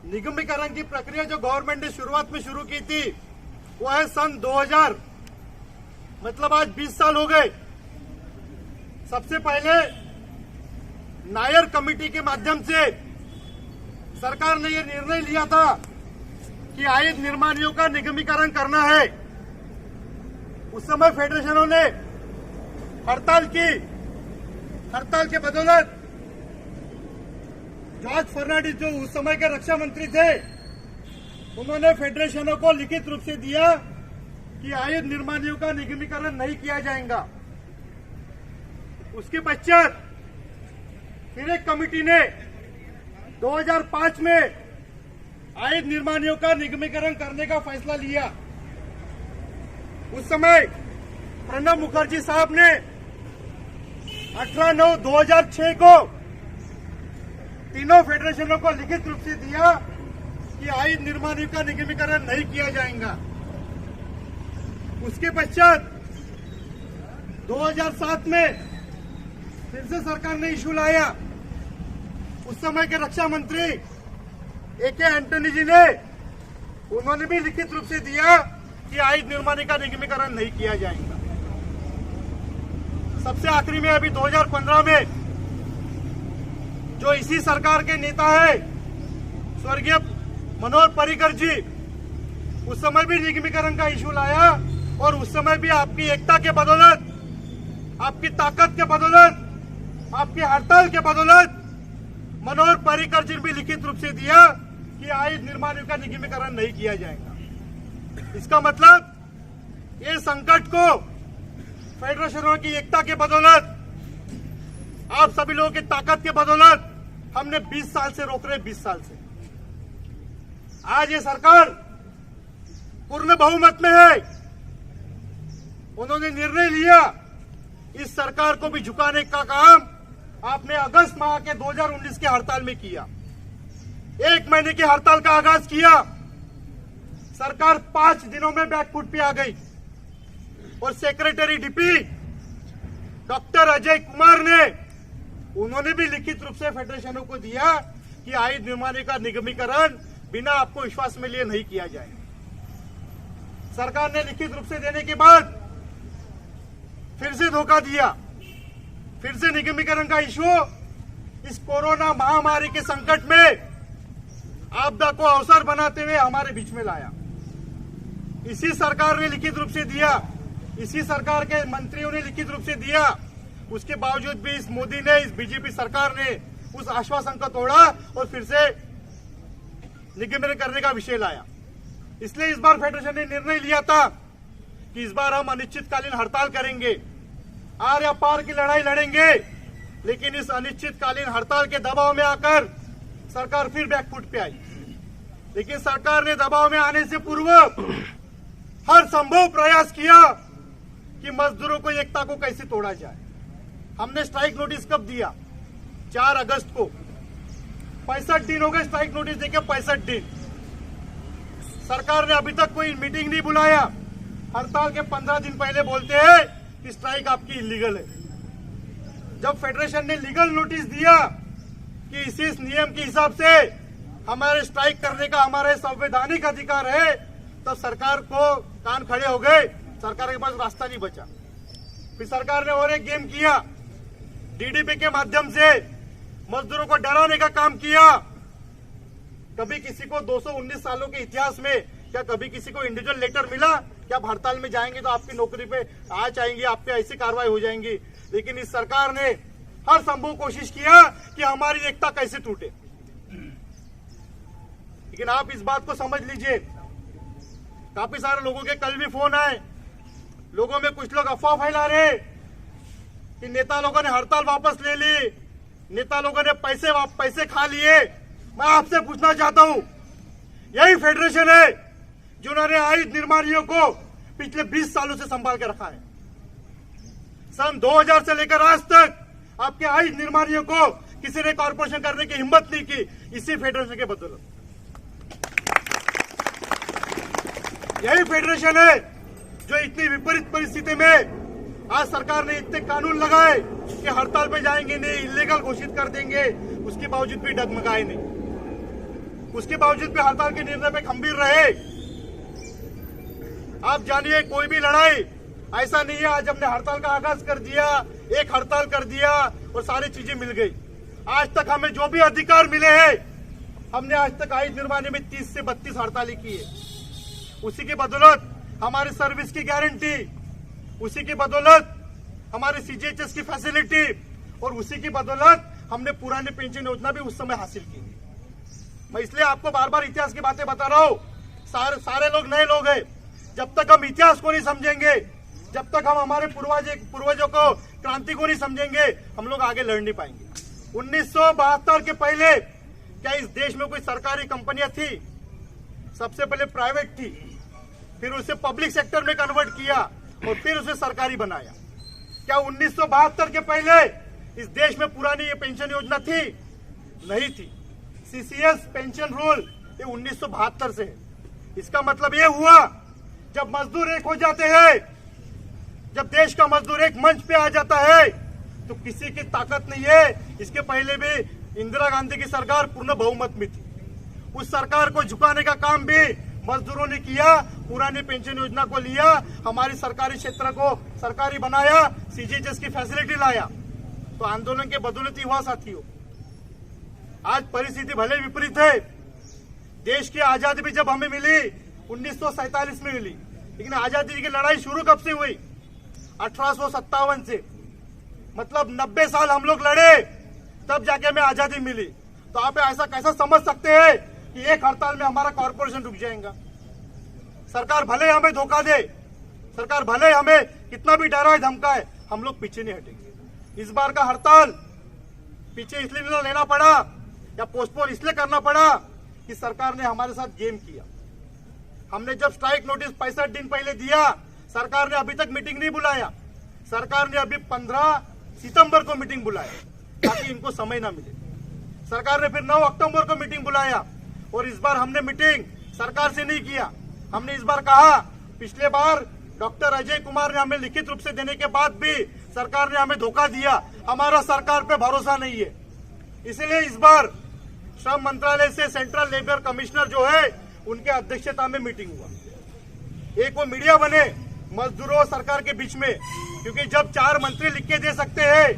निगमीकरण की प्रक्रिया जो गवर्नमेंट ने शुरुआत में शुरू की थी वो है सन 2000, मतलब आज 20 साल हो गए। सबसे पहले नायर कमेटी के माध्यम से सरकार ने यह निर्णय लिया था कि आयुध निर्माणियों का निगमीकरण करना है। उस समय फेडरेशनों ने हड़ताल की। हड़ताल के बदौलत जॉर्ज फर्नांडिस जो उस समय के रक्षा मंत्री थे, उन्होंने फेडरेशनों को लिखित रूप से दिया कि आयुध निर्माणियों का निगमीकरण नहीं किया जाएगा। उसके पश्चात फिर एक कमेटी ने 2005 में आयुध निर्माणियों का निगमीकरण करने का फैसला लिया। उस समय प्रणब मुखर्जी साहब ने 18/9/2006 को तीनों फेडरेशनों को लिखित रूप से दिया कि आयुध निर्माणियों का निगमीकरण नहीं किया जाएगा। उसके पश्चात 2007 में फिर से सरकार ने इशू लाया। उस समय के रक्षा मंत्री ए.के. एंटनी जी ने, उन्होंने भी लिखित रूप से दिया कि आयुध निर्माणी का निगमीकरण नहीं किया जाएगा। सबसे आखिरी में अभी 2015 में जो इसी सरकार के नेता है स्वर्गीय मनोहर पर्रिकर जी, उस समय भी निगमीकरण का इशू लाया और उस समय भी आपकी एकता के बदौलत, आपकी ताकत के बदौलत, आपकी हड़ताल के बदौलत मनोहर पर्रिकर जी ने भी लिखित रूप से दिया कि आयुध निर्माणियों का निगमीकरण नहीं किया जाएगा। इसका मतलब ये संकट को फेडरेशनों की एकता के बदौलत, आप सभी लोगों की ताकत के बदौलत हमने 20 साल से रोक रहे। 20 साल से आज ये सरकार पूर्ण बहुमत में है। उन्होंने निर्णय लिया, इस सरकार को भी झुकाने का काम आपने अगस्त माह के 2019 के हड़ताल में किया। 1 महीने की हड़ताल का आगाज किया। सरकार 5 दिनों में बैकफुट पे आ गई और secretary DP doctor Ajay Kumar ने, उन्होंने भी लिखित रूप से फेडरेशनों को दिया कि आयुध निर्माणी का निगमीकरण बिना आपको विश्वास में लिए नहीं किया जाए। सरकार ने लिखित रूप से देने के बाद फिर से धोखा दिया, फिर से निगमीकरण का इशू इस कोरोना महामारी के संकट में आपदा को अवसर बनाते हुए हमारे बीच में लाया। इसी सरकार ने लिखित रूप से दिया, इसी सरकार के मंत्रियों ने लिखित रूप से दिया। उसके बावजूद भी इस मोदी ने, इस बीजेपी सरकार ने उस आश्वासन को तोड़ा और फिर से निगमीकरण करने का विषय लाया। इसलिए इस बार फेडरेशन ने निर्णय लिया था कि इस बार हम अनिश्चितकालीन हड़ताल करेंगे, आर या पार की लड़ाई लड़ेंगे। लेकिन इस अनिश्चितकालीन हड़ताल के दबाव में आकर सरकार फिर बैकफुट पे आई। लेकिन सरकार ने दबाव में आने से पूर्व हर संभव प्रयास किया कि मजदूरों को एकता को कैसे तोड़ा जाए। हमने स्ट्राइक नोटिस कब दिया? 4 अगस्त को। 65 दिन हो गए स्ट्राइक नोटिस देके, 65 दिन। सरकार ने अभी तक कोई मीटिंग नहीं बुलाया। हड़ताल के 15 दिन पहले बोलते हैं कि स्ट्राइक आपकी इलीगल है। जब फेडरेशन ने लीगल नोटिस दिया कि इसी नियम के हिसाब से हमारे स्ट्राइक करने का हमारा संवैधानिक अधिकार है, तब सरकार को कान खड़े हो गए। सरकार के पास रास्ता नहीं बचा। फिर सरकार ने और एक गेम किया, डीडीपी के माध्यम से मजदूरों को डराने का काम किया। कभी किसी को 219 सालों के इतिहास में क्या कभी किसी को इंडिविजुअल लेटर मिला कि आप हड़ताल में जाएंगे तो आपकी नौकरी पे आ जाएंगी, आप पे ऐसी कार्रवाई हो जाएंगी? लेकिन इस सरकार ने हर संभव कोशिश किया कि हमारी एकता कैसे टूटे। लेकिन आप इस बात को समझ लीजिए, काफी सारे लोगों के कल भी फोन आए। लोगों में कुछ लोग अफवाह फैला रहे कि नेता लोगों ने हड़ताल वापस ले ली, नेता लोगों ने पैसे खा लिए। मैं आपसे पूछना चाहता हूं, यही फेडरेशन है जिन्होंने आयुध निर्माणियों को पिछले 20 सालों से संभाल के रखा है। सन 2000 से लेकर आज तक आपके आयुध निर्माणियों को किसी ने कॉर्पोरेशन करने की हिम्मत नहीं की, इसी फेडरेशन के बदौलत। यही फेडरेशन है जो इतनी विपरीत परिस्थिति में आज सरकार ने इतने कानून लगाए कि हड़ताल पे जाएंगे नहीं, इलीगल घोषित कर देंगे, उसके बावजूद भी डगमगाए नहीं। उसके बावजूद भी हड़ताल के निर्णय पे खंभीर रहे। आप जानिए, कोई भी लड़ाई ऐसा नहीं है आज हमने हड़ताल का आगाज कर दिया, एक हड़ताल कर दिया और सारी चीजें मिल गई। आज तक हमें जो भी अधिकार मिले हैं, हमने आज तक आयुध निर्माण में 30 से 32 हड़तालें की है। उसी की बदौलत हमारी सर्विस की गारंटी, उसी की बदौलत हमारे सीजीएचएस की फैसिलिटी और उसी की बदौलत हमने पुरानी पेंशन योजना भी उस समय हासिल की। मैं इसलिए आपको बार बार इतिहास की बातें बता रहा हूँ। सारे लोग नए लोग हैं। जब तक हम इतिहास को नहीं समझेंगे, जब तक हम हमारे पूर्वजों को क्रांति को नहीं समझेंगे, हम लोग आगे लड़ नहीं पाएंगे। 1972 के पहले क्या इस देश में कोई सरकारी कंपनियां थी? सबसे पहले प्राइवेट थी, फिर उसे पब्लिक सेक्टर में कन्वर्ट किया और फिर उसे सरकारी बनाया। क्या 1972 के पहले इस देश में पुरानी ये पेंशन योजना थी? नहीं थी। सीसीएस पेंशन रूल ये 1972 से है। इसका मतलब ये हुआ, जब मजदूर एक हो जाते हैं, जब देश का मजदूर एक मंच पे आ जाता है, तो किसी की ताकत नहीं है। इसके पहले भी इंदिरा गांधी की सरकार पूर्ण बहुमत में थी। उस सरकार को झुकाने का काम भी मजदूरों ने किया। पुरानी पेंशन योजना को लिया, हमारी सरकारी क्षेत्र को सरकारी बनाया, सीजीएचएस की फैसिलिटी लाया। तो आंदोलन के बदौलत ही हुआ साथियों। आज परिस्थिति भले विपरीत है। देश की आजादी भी जब हमें मिली 1947 में मिली, लेकिन आजादी की लड़ाई शुरू कब से हुई? 1857 से। मतलब 90 साल हम लोग लड़े, तब जाके हमें आजादी मिली। तो आप ऐसा कैसा समझ सकते हैं कि एक हड़ताल में हमारा कॉर्पोरेशन रुक जाएगा? सरकार भले हमें धोखा दे, सरकार भले हमें कितना भी डराए धमकाए, हम लोग पीछे नहीं हटेंगे। इस बार का हड़ताल पीछे इसलिए लेना पड़ा या पोस्टपोन इसलिए करना पड़ा कि सरकार ने हमारे साथ गेम किया। हमने जब स्ट्राइक नोटिस 65 दिन पहले दिया, सरकार ने अभी तक मीटिंग नहीं बुलाया। सरकार ने अभी 15 सितंबर को मीटिंग बुलाया ताकि इनको समय ना मिले। सरकार ने फिर 9 अक्टूबर को मीटिंग बुलाया और इस बार हमने मीटिंग सरकार से नहीं किया। हमने इस बार कहा, पिछले बार डॉक्टर अजय कुमार ने हमें लिखित रूप से देने के बाद भी सरकार ने हमें धोखा दिया। हमारा सरकार पे भरोसा नहीं है। इसलिए इस बार श्रम मंत्रालय से सेंट्रल लेबर कमिश्नर जो है, उनके अध्यक्षता में मीटिंग हुआ। एक वो मीडिया बने मजदूरों और सरकार के बीच में, क्योंकि जब 4 मंत्री लिख के दे सकते हैं,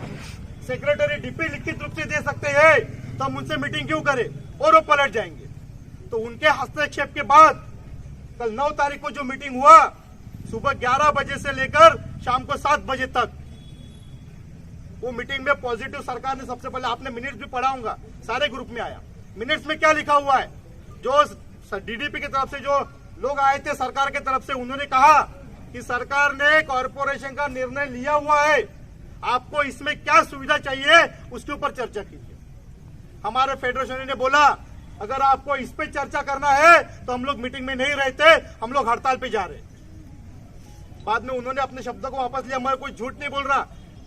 सेक्रेटरी डीपी लिखित रूप से दे सकते हैं, तो हम उनसे मीटिंग क्यों करें और वो पलट जाएंगे। तो उनके हस्तक्षेप के बाद कल 9 तारीख को जो मीटिंग हुआ, सुबह 11 बजे से लेकर शाम को 7 बजे तक, वो मीटिंग में पॉजिटिव सरकार ने सबसे पहले, आपने मिनट्स भी पढ़ा होगा, सारे ग्रुप में आया। मिनट्स में क्या लिखा हुआ है? जो डीडीपी की तरफ से जो लोग आए थे सरकार की तरफ से, उन्होंने कहा कि सरकार ने कॉर्पोरेशन का निर्णय लिया हुआ है, आपको इसमें क्या सुविधा चाहिए उसके ऊपर चर्चा कीजिए। हमारे फेडरेशन ने बोला, अगर आपको इस पे चर्चा करना है तो हम लोग मीटिंग में नहीं रहते, हम लोग हड़ताल पे जा रहे। बाद में उन्होंने अपने शब्दों को वापस लिया। मैं कोई झूठ नहीं बोल रहा।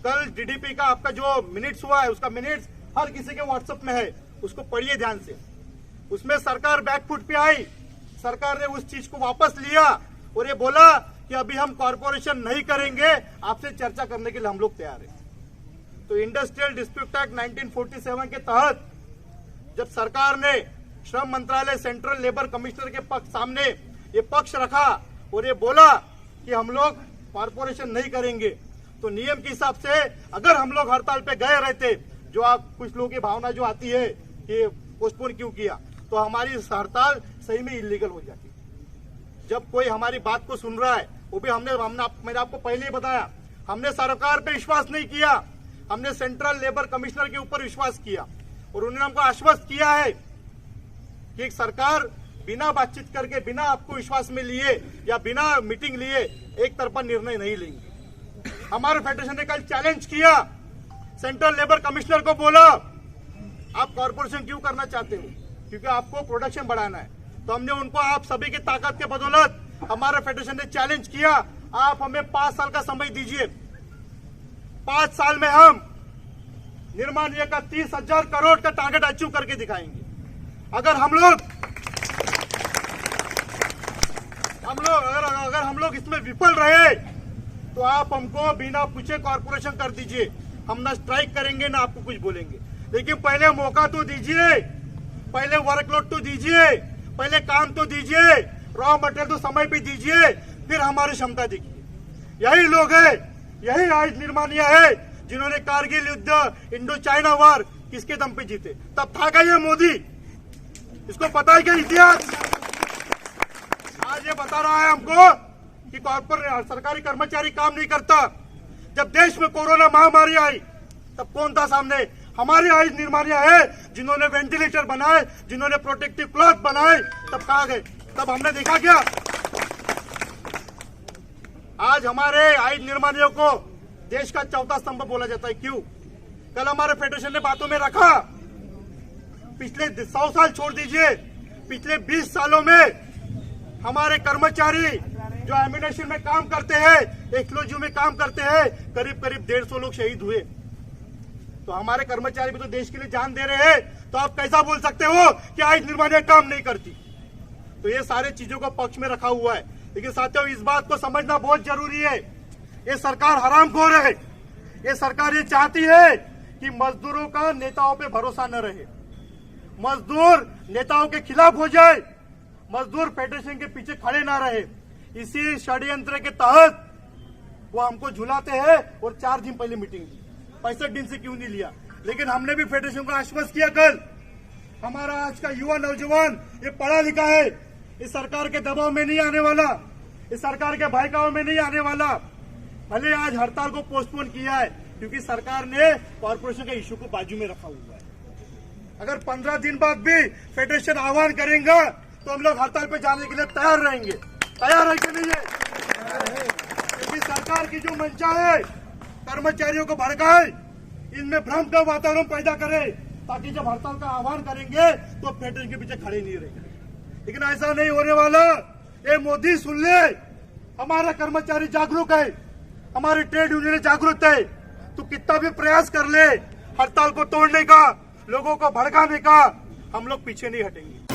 कल डीडीपी का आपका जो मिनट्स हुआ है, उसका मिनट्स हर किसी के व्हाट्सएप में है, उसको पढ़िए ध्यान से। उसमें सरकार बैकफुट पे आई। सरकार ने उस चीज को वापस लिया और ये बोला कि अभी हम कॉर्पोरेशन नहीं करेंगे, आपसे चर्चा करने के लिए हम लोग तैयार हैं। तो इंडस्ट्रियल डिस्प्यूट एक्ट 1947 के तहत जब सरकार ने श्रम मंत्रालय सेंट्रल लेबर कमिश्नर के सामने ये पक्ष रखा और ये बोला कि हम लोग कॉर्पोरेशन नहीं करेंगे, तो नियम के हिसाब से अगर हम लोग हड़ताल पे गए रहते, जो आप कुछ लोगों की भावना जो आती है कि पोस्टपोन क्यों किया, तो हमारी हड़ताल सही में इलीगल हो जाती। जब कोई हमारी बात को सुन रहा है, वो भी मैंने आपको पहले ही बताया, हमने सरकार पे विश्वास नहीं किया, हमने सेंट्रल लेबर कमिश्नर के ऊपर विश्वास किया और उन्होंने हमको आश्वस्त किया है कि एक सरकार बिना बातचीत करके, बिना आपको विश्वास में लिए या बिना मीटिंग लिए एक तरफा निर्णय नहीं लेंगे। हमारे फेडरेशन ने कल चैलेंज किया, सेंट्रल लेबर कमिश्नर को बोला, आप कॉर्पोरेशन क्यों करना चाहते हो? क्योंकि आपको प्रोडक्शन बढ़ाना है। तो हमने उनको, आप सभी की ताकत के बदौलत हमारे फेडरेशन ने चैलेंज किया, आप हमें 5 साल का समय दीजिए। 5 साल में हम निर्माण का 30,000 करोड़ का टारगेट अचीव करके दिखाएंगे। अगर हम लोग इसमें विफल रहे तो आप हमको बिना पूछे कॉर्पोरेशन कर दीजिए। हम ना स्ट्राइक करेंगे ना आपको कुछ बोलेंगे, लेकिन पहले मौका तो दीजिए। पहले वर्कलोड तो दीजिए, पहले काम तो दीजिए, रॉ मटेरियल तो समय पे दीजिए, फिर हमारी क्षमता देखिए। यही लोग है, यही आज निर्माणीय है जिन्होंने कारगिल युद्ध, इंडो चाइना वार किसके दम पे जीते। तब था क्या ये मोदी? इसको पता है क्या इतिहास? आज ये बता रहा है हमको कि कॉर्पोरेट सरकारी कर्मचारी काम नहीं करता। जब देश में कोरोना महामारी आई तब कौन था सामने? हमारे आज निर्माणीय है जिन्होंने वेंटिलेटर बनाए, जिन्होंने प्रोटेक्टिव क्लॉथ बनाए। तब कहा गए? तब हमने देखा क्या? आज हमारे आयुध निर्माणियों को देश का चौथा स्तंभ बोला जाता है। क्यों? कल हमारे फेडरेशन ने बातों में रखा, पिछले 100 साल छोड़ दीजिए, पिछले 20 सालों में हमारे कर्मचारी जो एम्यूनेशन में काम करते हैं, एक्सप्लोजिव में काम करते हैं, करीब करीब 150 लोग शहीद हुए। तो हमारे कर्मचारी भी तो देश के लिए जान दे रहे हैं, तो आप कैसा बोल सकते हो कि आज निर्माण काम नहीं करती? तो ये सारे चीजों को पक्ष में रखा हुआ है। लेकिन साथियों, इस बात को समझना बहुत जरूरी है, ये सरकार हरामखोर है। ये सरकार ये चाहती है कि मजदूरों का नेताओं पे भरोसा न रहे, मजदूर नेताओं के खिलाफ हो जाए, मजदूर फेडरेशन के पीछे खड़े ना रहे। इसी षड्यंत्र के तहत वो हमको झुलाते हैं और 4 दिन पहले मीटिंग ली। 65 दिन से क्यों नहीं लिया? लेकिन हमने भी फेडरेशन को आश्वस्त किया कल, हमारा आज का युवा नौजवान ये पढ़ा लिखा है, इस सरकार के दबाव में नहीं आने वाला, इस सरकार के बहकाव में नहीं आने वाला। भले आज हड़ताल को पोस्टपोन किया है क्योंकि सरकार ने कॉर्पोरेशन के इशू को बाजू में रखा हुआ है। अगर 15 दिन बाद भी फेडरेशन आह्वान करेंगे तो हम लोग हड़ताल पे जाने के लिए तैयार रहेंगे। तैयार है कि नहीं है? क्योंकि सरकार की जो मंशा है कर्मचारियों को भड़काए, इनमें भ्रम का वातावरण पैदा करे, ताकि जब हड़ताल का आह्वान करेंगे तो फेडरेशन के पीछे खड़े नहीं रहेंगे। लेकिन ऐसा नहीं होने वाला। ये मोदी सुन ले, हमारा कर्मचारी जागरूक है, हमारी ट्रेड यूनियन जागरूक है। तो कितना भी प्रयास कर ले हड़ताल को तोड़ने का, लोगों को भड़काने का, हम लोग पीछे नहीं हटेंगे।